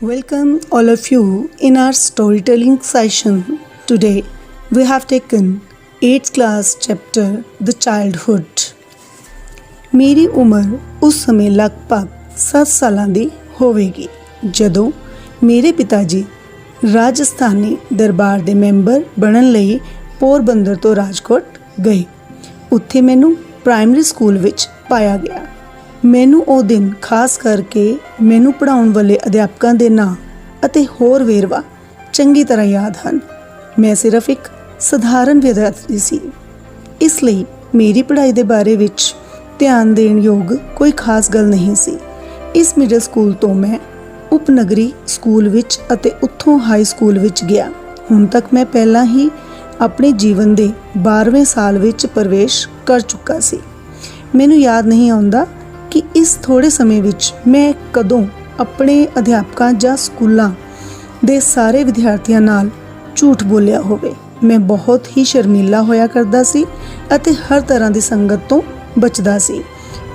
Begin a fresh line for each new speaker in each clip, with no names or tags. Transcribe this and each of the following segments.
Welcome all of you in our storytelling session. Today we have taken 8th class chapter The Childhood. ਮੇਰੀ ਉਮਰ ਉਸ ਸਮੇਂ ਲਗਭਗ 7 ਸਾਲਾਂ ਦੀ ਹੋਵੇਗੀ ਜਦੋਂ ਮੇਰੇ ਪਿਤਾ ਜੀ ਰਾਜਸਥਾਨੀ ਦਰਬਾਰ ਦੇ ਮੈਂਬਰ ਬਣਨ ਲਈ ਪੋਰਬੰਦਰ ਤੋਂ ਰਾਜਕੋਟ ਗਏ। ਉੱਥੇ ਮੈਨੂੰ ਪ੍ਰਾਇਮਰੀ ਸਕੂਲ ਵਿੱਚ ਪਾਇਆ ਗਿਆ। ਮੈਨੂੰ ਉਹ ਦਿਨ ਖਾਸ ਕਰਕੇ ਮੈਨੂੰ ਪੜ੍ਹਾਉਣ ਵਾਲੇ ਅਧਿਆਪਕਾਂ ਦੇ ਨਾਂ ਅਤੇ ਹੋਰ ਵੇਰਵਾ ਚੰਗੀ ਤਰ੍ਹਾਂ ਯਾਦ ਹਨ। ਮੈਂ ਸਿਰਫ ਇੱਕ ਸਧਾਰਨ ਵਿਦਿਆਰਥੀ ਸੀ, ਇਸ ਲਈ ਮੇਰੀ ਪੜ੍ਹਾਈ ਦੇ ਬਾਰੇ ਵਿੱਚ ਧਿਆਨ ਦੇਣ ਯੋਗ ਕੋਈ ਖਾਸ ਗੱਲ ਨਹੀਂ ਸੀ। ਇਸ ਮਿਡਲ ਸਕੂਲ ਤੋਂ ਮੈਂ ਉਪਨਗਰੀ ਸਕੂਲ ਵਿੱਚ ਅਤੇ ਉੱਥੋਂ ਹਾਈ ਸਕੂਲ ਵਿੱਚ ਗਿਆ। ਹੁਣ ਤੱਕ ਮੈਂ ਪਹਿਲਾਂ ਹੀ ਆਪਣੇ ਜੀਵਨ ਦੇ 12ਵੇਂ ਸਾਲ ਵਿੱਚ ਪ੍ਰਵੇਸ਼ ਕਰ ਚੁੱਕਾ ਸੀ। ਮੈਨੂੰ ਯਾਦ ਨਹੀਂ ਆਉਂਦਾ ਕਿ ਇਸ ਥੋੜ੍ਹੇ ਸਮੇਂ ਵਿੱਚ ਮੈਂ ਕਦੋਂ ਆਪਣੇ ਅਧਿਆਪਕਾਂ ਜਾਂ ਸਕੂਲਾਂ ਦੇ ਸਾਰੇ ਵਿਦਿਆਰਥੀਆਂ ਨਾਲ ਝੂਠ ਬੋਲਿਆ ਹੋਵੇ। ਮੈਂ ਬਹੁਤ ਹੀ ਸ਼ਰਮੀਲਾ ਹੋਇਆ ਕਰਦਾ ਸੀ ਅਤੇ ਹਰ ਤਰ੍ਹਾਂ ਦੀ ਸੰਗਤ ਤੋਂ ਬਚਦਾ ਸੀ।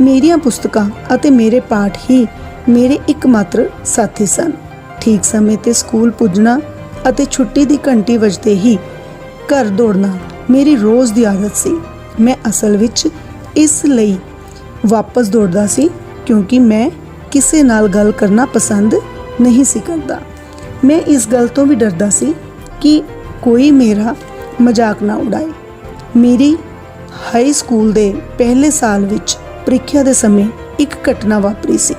ਮੇਰੀਆਂ ਪੁਸਤਕਾਂ ਅਤੇ ਮੇਰੇ ਪਾਠ ਹੀ ਮੇਰੇ ਇੱਕਮਾਤਰ ਸਾਥੀ ਸਨ। ਠੀਕ ਸਮੇਂ 'ਤੇ ਸਕੂਲ ਪੁੱਜਣਾ ਅਤੇ ਛੁੱਟੀ ਦੀ ਘੰਟੀ ਵੱਜਦੇ ਹੀ ਘਰ ਦੌੜਨਾ ਮੇਰੀ ਰੋਜ਼ ਦੀ ਆਦਤ ਸੀ। ਮੈਂ ਅਸਲ ਵਿੱਚ ਇਸ ਲਈ ਵਾਪਸ ਦੌੜਦਾ ਸੀ ਕਿਉਂਕਿ ਮੈਂ ਕਿਸੇ ਨਾਲ ਗੱਲ ਕਰਨਾ ਪਸੰਦ ਨਹੀਂ ਸੀ ਕਰਦਾ। ਮੈਂ ਇਸ ਗੱਲ ਤੋਂ ਵੀ ਡਰਦਾ ਸੀ ਕਿ ਕੋਈ ਮੇਰਾ ਮਜ਼ਾਕ ਨਾ ਉਡਾਏ। ਮੇਰੀ ਹਾਈ ਸਕੂਲ ਦੇ ਪਹਿਲੇ ਸਾਲ ਵਿੱਚ ਪ੍ਰੀਖਿਆ ਦੇ ਸਮੇਂ ਇੱਕ ਘਟਨਾ ਵਾਪਰੀ ਸੀ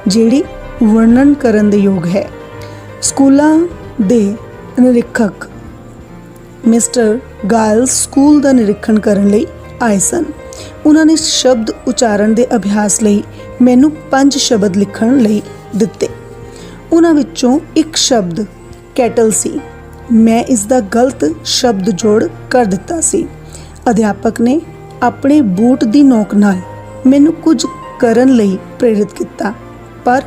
ਜਿਹੜੀ ਵਰਣਨ ਕਰਨ ਦੇ ਯੋਗ ਹੈ। ਸਕੂਲਾਂ ਦੇ ਨਿਰੀਖਕ ਮਿਸਟਰ ਗਾਇਲਸ ਸਕੂਲ ਦਾ ਨਿਰੀਖਣ ਕਰਨ ਲਈ ਆਏ ਸਨ। ਉਹਨਾਂ ਨੇ ਸ਼ਬਦ ਉਚਾਰਨ ਦੇ ਅਭਿਆਸ ਲਈ ਮੈਨੂੰ 5 ਸ਼ਬਦ ਲਿਖਣ ਲਈ ਦਿੱਤੇ। ਉਹਨਾਂ ਵਿੱਚੋਂ ਇੱਕ ਸ਼ਬਦ ਕੈਟਲ ਸੀ। ਮੈਂ ਇਸ ਦਾ ਗਲਤ ਸ਼ਬਦ ਜੋੜ ਕਰ ਦਿੱਤਾ ਸੀ। ਅਧਿਆਪਕ ਨੇ ਆਪਣੇ ਬੂਟ ਦੀ ਨੋਕ ਨਾਲ ਮੈਨੂੰ ਕੁਝ ਕਰਨ ਲਈ ਪ੍ਰੇਰਿਤ ਕੀਤਾ, ਪਰ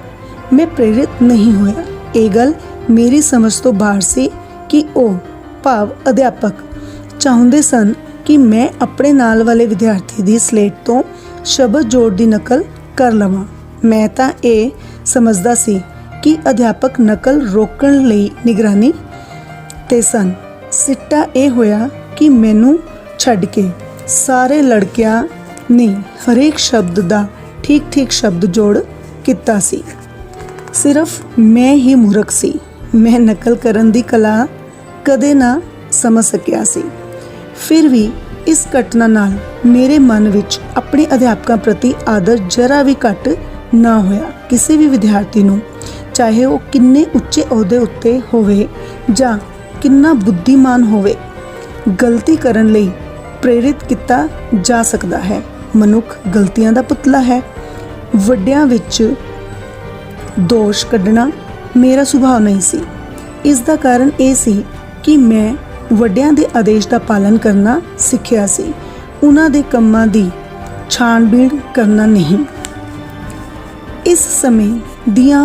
ਮੈਂ ਪ੍ਰੇਰਿਤ ਨਹੀਂ ਹੋਇਆ। ਇਹ ਗੱਲ ਮੇਰੀ ਸਮਝ ਤੋਂ ਬਾਹਰ ਸੀ ਕਿ ਉਹ ਭਾਵ ਅਧਿਆਪਕ ਚਾਹੁੰਦੇ ਸਨ ਕਿ ਮੈਂ ਆਪਣੇ ਨਾਲ ਵਾਲੇ ਵਿਦਿਆਰਥੀ ਦੀ ਸਲੇਟ ਤੋਂ ਸ਼ਬਦ ਜੋੜ ਦੀ ਨਕਲ ਕਰ ਲਵਾਂ। ਮੈਂ ਤਾਂ ਇਹ ਸਮਝਦਾ ਸੀ ਕਿ ਅਧਿਆਪਕ ਨਕਲ ਰੋਕਣ ਲਈ ਨਿਗਰਾਨੀ 'ਤੇ ਸਨ। ਸਿੱਟਾ ਇਹ ਹੋਇਆ ਕਿ ਮੈਨੂੰ ਛੱਡ ਕੇ ਸਾਰੇ ਲੜਕਿਆਂ ਨੇ ਹਰੇਕ ਸ਼ਬਦ ਦਾ ਠੀਕ ਸ਼ਬਦ ਜੋੜ ਕੀਤਾ ਸੀ। ਸਿਰਫ ਮੈਂ ਹੀ ਮੂਰਖ ਸੀ। ਮੈਂ ਨਕਲ ਕਰਨ ਦੀ ਕਲਾ ਕਦੇ ਨਾ ਸਮਝ ਸਕਿਆ ਸੀ। ਫਿਰ ਵੀ ਇਸ ਘਟਨਾ ਨਾਲ ਮੇਰੇ ਮਨ ਵਿੱਚ ਆਪਣੇ ਅਧਿਆਪਕਾਂ ਪ੍ਰਤੀ ਆਦਰ ਜ਼ਰਾ ਵੀ ਘੱਟ ਨਾ ਹੋਇਆ। ਕਿਸੇ ਵੀ ਵਿਦਿਆਰਥੀ ਨੂੰ ਚਾਹੇ ਉਹ ਕਿੰਨੇ ਉੱਚੇ ਅਹੁਦੇ ਉੱਤੇ ਹੋਵੇ ਜਾਂ ਕਿੰਨਾ ਬੁੱਧੀਮਾਨ ਹੋਵੇ, ਗਲਤੀ ਕਰਨ ਲਈ ਪ੍ਰੇਰਿਤ ਕੀਤਾ ਜਾ ਸਕਦਾ ਹੈ। ਮਨੁੱਖ ਗਲਤੀਆਂ ਦਾ ਪੁਤਲਾ ਹੈ। ਵੱਡਿਆਂ ਵਿੱਚ ਦੋਸ਼ ਕੱਢਣਾ ਮੇਰਾ ਸੁਭਾਅ ਨਹੀਂ ਸੀ। ਇਸ ਦਾ ਕਾਰਨ ਇਹ ਸੀ ਕਿ ਮੈਂ ਵੱਡਿਆਂ ਦੇ ਆਦੇਸ਼ ਦਾ ਪਾਲਨ ਕਰਨਾ ਸਿੱਖਿਆ ਸੀ, ਉਹਨਾਂ ਦੇ ਕੰਮਾਂ ਦੀ ਛਾਣਬੀਣ ਕਰਨਾ ਨਹੀਂ। ਇਸ ਸਮੇਂ ਦੀਆਂ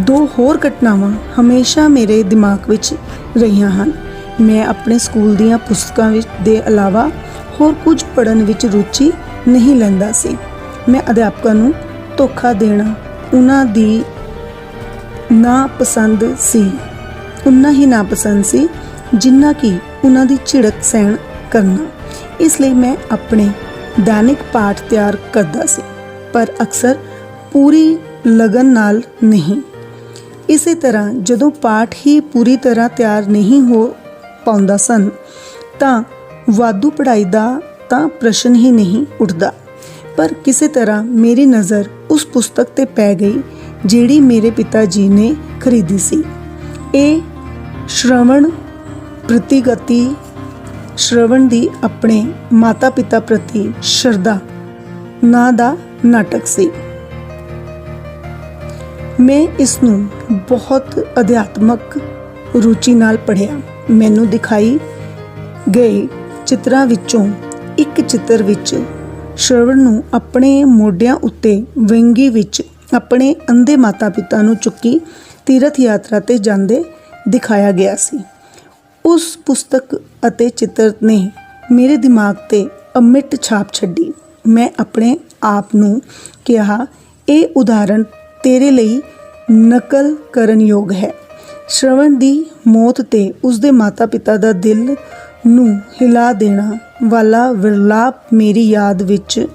2 ਹੋਰ ਘਟਨਾਵਾਂ ਹਮੇਸ਼ਾ ਮੇਰੇ ਦਿਮਾਗ ਵਿੱਚ ਰਹੀਆਂ ਹਨ। ਮੈਂ ਆਪਣੇ ਸਕੂਲ ਦੀਆਂ ਪੁਸਤਕਾਂ ਵਿੱਚ ਦੇ ਇਲਾਵਾ ਹੋਰ ਕੁਝ ਪੜ੍ਹਨ ਵਿੱਚ ਰੁਚੀ ਨਹੀਂ ਲੈਂਦਾ ਸੀ। ਮੈਂ ਅਧਿਆਪਕਾਂ ਨੂੰ ਧੋਖਾ ਦੇਣਾ ਉਹਨਾਂ ਦੀ ਨਾਪਸੰਦ ਸੀ, ਉਨਾ ਹੀ ਨਾਪਸੰਦ ਸੀ ਜਿੰਨਾ ਕਿ ਉਹਨਾਂ ਦੀ ਝਿੜਕ ਸਹਿਣ ਕਰਨਾ। ਇਸ ਲਈ ਮੈਂ ਆਪਣੇ ਦੈਨਿਕ ਪਾਠ ਤਿਆਰ ਕਰਦਾ ਸੀ, ਪਰ ਅਕਸਰ ਪੂਰੀ ਲਗਨ ਨਾਲ ਨਹੀਂ। ਇਸੇ ਤਰ੍ਹਾਂ ਜਦੋਂ ਪਾਠ ਹੀ ਪੂਰੀ ਤਰ੍ਹਾਂ ਤਿਆਰ ਨਹੀਂ ਹੋ ਪਾਉਂਦਾ ਸਨ ਤਾਂ ਵਾਧੂ ਪੜ੍ਹਾਈ ਦਾ ਤਾਂ ਪ੍ਰਸ਼ਨ ਹੀ ਨਹੀਂ ਉੱਠਦਾ। ਪਰ ਕਿਸੇ ਤਰ੍ਹਾਂ ਮੇਰੀ ਨਜ਼ਰ ਉਸ ਪੁਸਤਕ 'ਤੇ ਪੈ ਗਈ ਜਿਹੜੀ ਮੇਰੇ ਪਿਤਾ ਜੀ ਨੇ ਖਰੀਦੀ ਸੀ। ਇਹ ਸ਼੍ਰਵਣ ਪ੍ਰਤੀਗਤੀ ਸ਼੍ਰਵਣ ਦੀ ਆਪਣੇ ਮਾਤਾ ਪਿਤਾ ਪ੍ਰਤੀ ਸ਼ਰਧਾ ਨਾਂ ਦਾ ਨਾਟਕ ਸੀ। ਮੈਂ ਇਸ ਨੂੰ ਬਹੁਤ ਅਧਿਆਤਮਕ ਰੁਚੀ ਨਾਲ ਪੜ੍ਹਿਆ। ਮੈਨੂੰ ਦਿਖਾਈ ਗਏ ਚਿੱਤਰਾਂ ਵਿੱਚੋਂ ਇੱਕ ਚਿੱਤਰ ਵਿੱਚ ਸ਼੍ਰਵਣ ਨੂੰ ਆਪਣੇ ਮੋਢਿਆਂ ਉੱਤੇ ਵੰਗੀ ਵਿੱਚ ਆਪਣੇ ਅੰਧੇ ਮਾਤਾ ਪਿਤਾ ਨੂੰ ਚੁੱਕੀ ਤੀਰਥ ਯਾਤਰਾ 'ਤੇ ਜਾਂਦੇ ਦਿਖਾਇਆ ਗਿਆ ਸੀ। ਉਸ ਪੁਸਤਕ ਅਤੇ ਚਿੱਤਰ ਨੇ ਮੇਰੇ ਦਿਮਾਗ 'ਤੇ ਅਮਿੱਟ ਛਾਪ ਛੱਡੀ। ਮੈਂ ਆਪਣੇ ਆਪ ਨੂੰ ਕਿਹਾ, ਇਹ ਉਦਾਹਰਣ ਤੇਰੇ ਲਈ ਨਕਲ ਕਰਨ ਯੋਗ ਹੈ। ਸ਼ਰਵਣ ਦੀ ਮੌਤ ਤੇ ਉਸਦੇ ਮਾਤਾ ਪਿਤਾ ਦਾ ਦਿਲ ਨੂੰ ਹਿਲਾ ਦੇਣਾ ਵਾਲਾ ਵਿਰਲਾਪ ਮੇਰੀ ਯਾਦ ਵਿੱਚ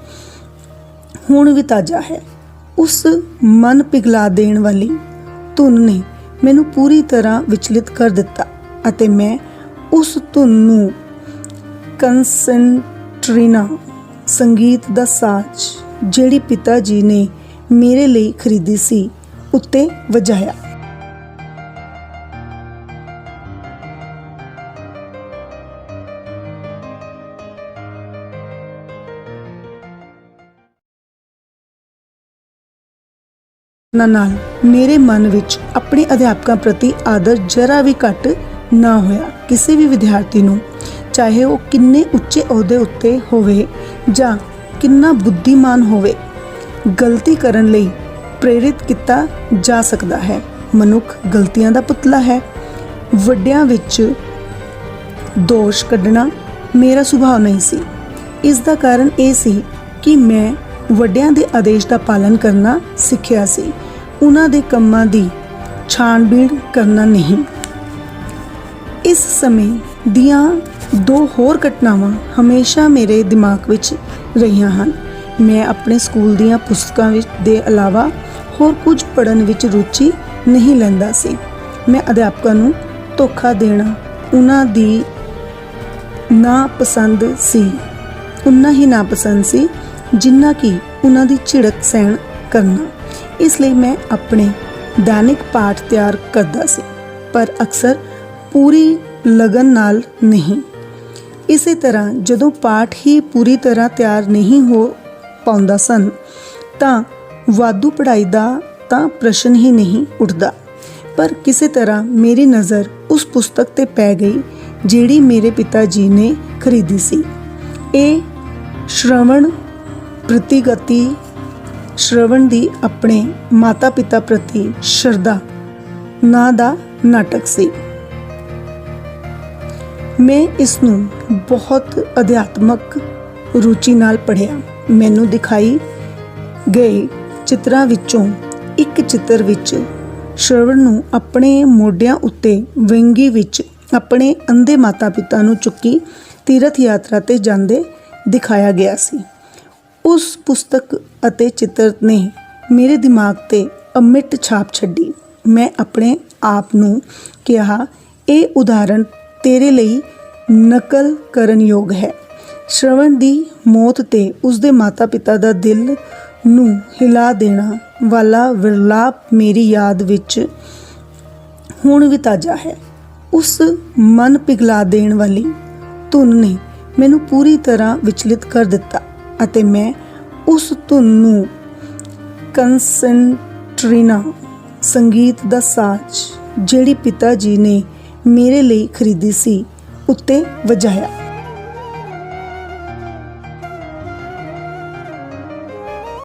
ਹੁਣ ਵੀ ਤਾਜ਼ਾ ਹੈ। ਉਸ ਮਨ ਪਿਘਲਾ ਦੇਣ ਵਾਲੀ ਧੁਨ ਨੇ ਮੈਨੂੰ ਪੂਰੀ ਤਰ੍ਹਾਂ ਵਿਚਲਿਤ ਕਰ ਦਿੱਤਾ ਅਤੇ ਮੈਂ ਉਸ ਧੁਨ ਨੂੰ ਕੰਸਰਟੀਨਾ ਸੰਗੀਤ ਦਾ ਸਾਜ਼ ਜਿਹੜੀ ਪਿਤਾ ਜੀ ਨੇ ਮੇਰੇ ਲਈ ਖਰੀਦੀ ਸੀ ਉੱਤੇ ਵਜਾਇਆ। ਨਾਲ ਮੇਰੇ ਮਨ ਵਿੱਚ ਆਪਣੇ ਅਧਿਆਪਕਾਂ ਪ੍ਰਤੀ ਆਦਰ ਜਰਾ ਵੀ ਘੱਟ ਨਾ ਹੋਇਆ। ਕਿਸੇ ਵੀ ਵਿਦਿਆਰਥੀ ਨੂੰ ਚਾਹੇ ਉਹ ਕਿੰਨੇ ਉੱਚੇ ਅਹੁਦੇ ਉੱਤੇ ਹੋਵੇ ਜਾਂ ਕਿੰਨਾ ਬੁੱਧੀਮਾਨ ਹੋਵੇ, ਗਲਤੀ ਕਰਨ ਲਈ ਪ੍ਰੇਰਿਤ ਕੀਤਾ ਜਾ ਸਕਦਾ ਹੈ। ਮਨੁੱਖ ਗਲਤੀਆਂ ਦਾ ਪੁਤਲਾ ਹੈ। ਵੱਡਿਆਂ ਵਿੱਚ ਦੋਸ਼ ਕੱਢਣਾ ਮੇਰਾ ਸੁਭਾਅ ਨਹੀਂ ਸੀ। ਇਸ ਦਾ ਕਾਰਨ ਇਹ ਸੀ ਕਿ ਮੈਂ ਵੱਡਿਆਂ ਦੇ ਆਦੇਸ਼ ਦਾ ਪਾਲਣ ਕਰਨਾ ਸਿੱਖਿਆ ਸੀ, ਉਹਨਾਂ ਦੇ ਕੰਮਾਂ ਦੀ ਛਾਣਬੀਣ ਕਰਨਾ ਨਹੀਂ। ਇਸ ਸਮੇਂ ਦੀਆਂ ਦੋ ਹੋਰ ਘਟਨਾਵਾਂ ਹਮੇਸ਼ਾ ਮੇਰੇ ਦਿਮਾਗ ਵਿੱਚ ਰਹੀਆਂ ਹਨ। ਮੈਂ ਆਪਣੇ ਸਕੂਲ ਦੀਆਂ ਪੁਸਤਕਾਂ ਵਿੱਚ ਦੇ ਇਲਾਵਾ ਹੋਰ ਕੁਝ ਪੜ੍ਹਨ ਵਿੱਚ ਰੁਚੀ ਨਹੀਂ ਲੈਂਦਾ ਸੀ। ਮੈਂ ਅਧਿਆਪਕਾਂ ਨੂੰ ਧੋਖਾ ਦੇਣਾ ਉਹਨਾਂ ਦੀ ਨਾਪਸੰਦ ਸੀ, ਉਨਾ ਹੀ ਨਾਪਸੰਦ ਸੀ ਜਿੰਨਾ ਕਿ ਉਹਨਾਂ ਦੀ ਝਿੜਕ ਸਹਿਣ ਕਰਨਾ। ਇਸ ਲਈ ਮੈਂ ਆਪਣੇ ਦੈਨਿਕ ਪਾਠ ਤਿਆਰ ਕਰਦਾ ਸੀ, ਪਰ ਅਕਸਰ ਪੂਰੀ ਲਗਨ ਨਾਲ ਨਹੀਂ। ਇਸੇ ਤਰ੍ਹਾਂ ਜਦੋਂ ਪਾਠ ਹੀ ਪੂਰੀ ਤਰ੍ਹਾਂ ਤਿਆਰ ਨਹੀਂ ਹੋ ਪਾਉਂਦਾ ਸਨ ਤਾਂ ਵਾਧੂ ਪੜ੍ਹਾਈ ਦਾ ਤਾਂ ਪ੍ਰਸ਼ਨ ਹੀ ਨਹੀਂ ਉੱਠਦਾ। ਪਰ ਕਿਸੇ ਤਰ੍ਹਾਂ ਮੇਰੀ ਨਜ਼ਰ ਉਸ ਪੁਸਤਕ 'ਤੇ ਪੈ ਗਈ ਜਿਹੜੀ ਮੇਰੇ ਪਿਤਾ ਜੀ ਨੇ ਖਰੀਦੀ ਸੀ। ਇਹ ਸ਼ਰਵਣ ਪ੍ਰਤੀਗਤੀ ਸ਼ਰਵਣ ਦੀ ਆਪਣੇ ਮਾਤਾ ਪਿਤਾ ਪ੍ਰਤੀ ਸ਼ਰਧਾ ਨਾਂ ਦਾ ਨਾਟਕ ਸੀ। ਮੈਂ ਇਸ ਨੂੰ ਬਹੁਤ ਅਧਿਆਤਮਕ ਰੁਚੀ ਨਾਲ ਪੜ੍ਹਿਆ। ਮੈਨੂੰ ਦਿਖਾਈ ਗਏ ਚਿੱਤਰਾਂ ਵਿੱਚੋਂ ਇੱਕ ਚਿੱਤਰ ਵਿੱਚ ਸ਼ਰਵਣ ਨੂੰ ਆਪਣੇ ਮੋਢਿਆਂ ਉੱਤੇ ਵੰਗੀ ਵਿੱਚ ਆਪਣੇ ਅੰਧੇ ਮਾਤਾ ਪਿਤਾ ਨੂੰ ਚੁੱਕੀ ਤੀਰਥ ਯਾਤਰਾ 'ਤੇ ਜਾਂਦੇ ਦਿਖਾਇਆ ਗਿਆ ਸੀ। ਉਸ ਪੁਸਤਕ ਅਤੇ ਚਿੱਤਰ ਨੇ ਮੇਰੇ ਦਿਮਾਗ 'ਤੇ ਅਮਿੱਟ ਛਾਪ ਛੱਡੀ। ਮੈਂ ਆਪਣੇ ਆਪ ਨੂੰ ਕਿਹਾ, ਇਹ ਉਦਾਹਰਣ ਤੇਰੇ ਲਈ ਨਕਲ ਕਰਨ ਯੋਗ ਹੈ। ਸ਼ਰਵਣ ਦੀ ਮੌਤ ਤੇ ਉਸਦੇ ਮਾਤਾ ਪਿਤਾ ਦਾ ਦਿਲ ਨੂੰ ਹਿਲਾ ਦੇਣਾ ਵਾਲਾ ਵਿਰਲਾਪ ਮੇਰੀ ਯਾਦ ਵਿੱਚ ਹੁਣ ਵੀ ਤਾਜ਼ਾ ਹੈ। ਉਸ ਮਨ ਪਿਘਲਾ ਦੇਣ ਵਾਲੀ ਧੁਨ ਨੇ ਮੈਨੂੰ ਪੂਰੀ ਤਰ੍ਹਾਂ ਵਿਚਲਿਤ ਕਰ ਦਿੱਤਾ ਅਤੇ ਮੈਂ ਉਸ ਧੁਨ ਨੂੰ ਕੰਸਰਟੀਨਾ ਸੰਗੀਤ ਦਾ ਸਾਜ਼ ਜਿਹੜੀ ਪਿਤਾ ਜੀ ਨੇ ਮੇਰੇ ਲਈ ਖਰੀਦੀ ਸੀ ਉੱਤੇ ਵਜਾਇਆ।